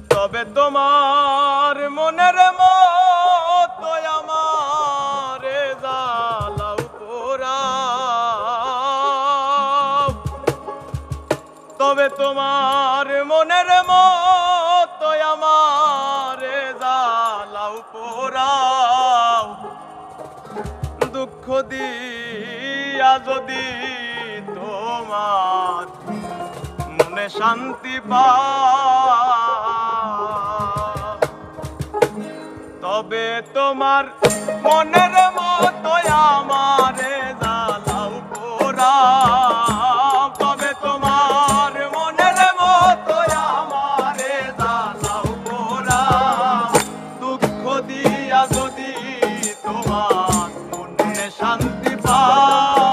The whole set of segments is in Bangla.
তবে তোমার মনের মতো আমারে জ্বালাও পোড়াও, তবে তোমার মনের মতো আমারে জ্বালাও পোড়াও। দুঃখ দিয়া যদি তোমার মনে শান্তি পাও, তবে তোমার মনের মতো আমারে জ্বালাও পোড়াও, তবে তোমার মনের মতো আমারে জ্বালাও পোড়াও। দুঃখ দিয়া যদি তোমার মনে শান্তি পাও,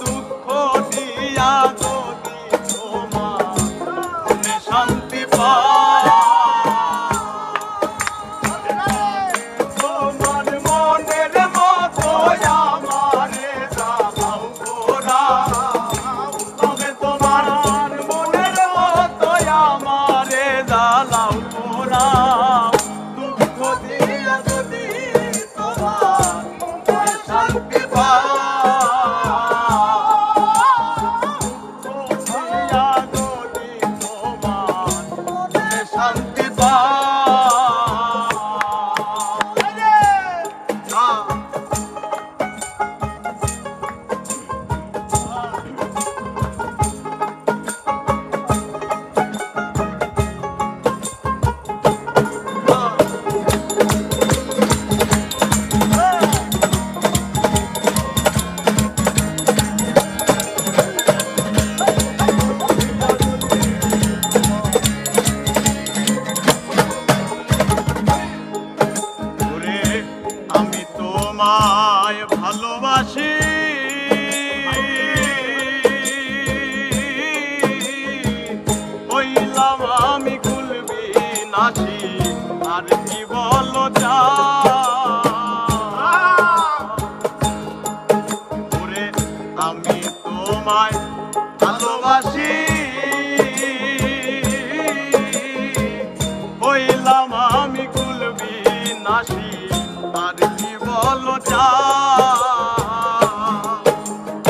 দুঃখ দিয়া যদি তোমার মনে শান্তি পাও, তোমায় ভালোবাসি হইলাম আমি কুলবি নাসি, আর কি বলো ওরে আমি তোমায় ভালোবাসি হইলাম আমি কুলবি নাসি, আর কি বলো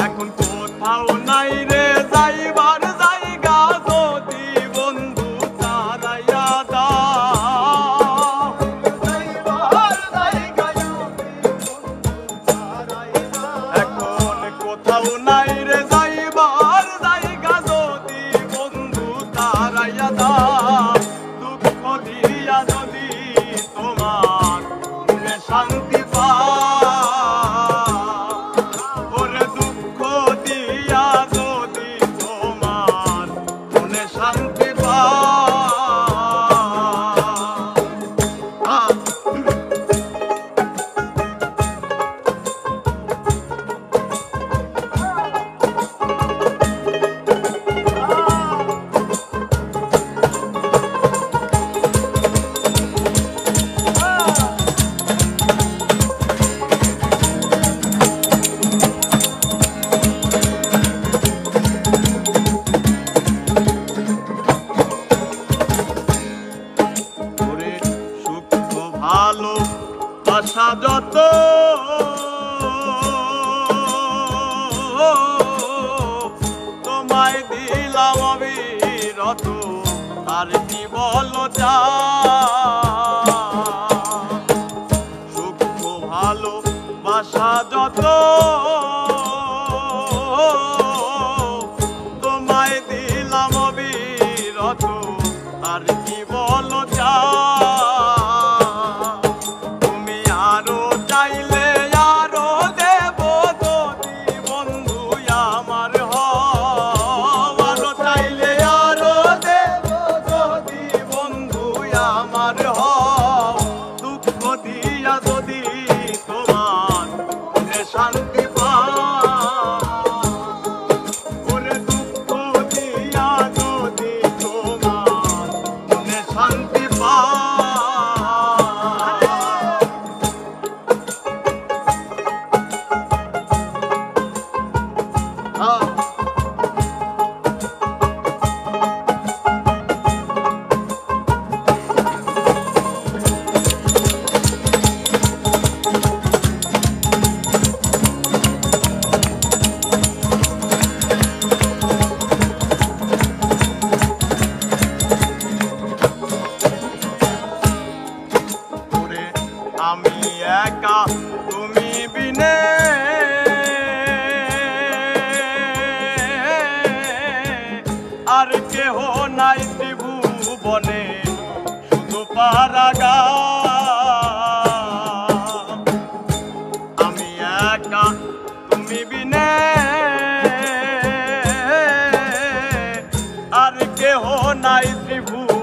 এখন কোথাও নাই রে যাইবার জায়গা, যদি বন্ধু তারাইয়া দাও, এখন কোথাও নাই রে যাইবার জায়গা, যদি বন্ধু তারাইয়া দাও। দুঃখ দিয়া যদি তোমার শান্তি ওরে দুঃখ দিয়া যদি তোমার মনে শান্তি ভালো বাসা যত তোমায় দিলাম অবিরত, আর কি বলো সুখ ভালো বাসা যত তোমায় দিলাম অবিরত, আর কি বলো শান্তি নাই ত্রিভুবনে শুধু পারাগার। আমি একা তুমি বিনে আর কেহ নাই ত্রিভুবনে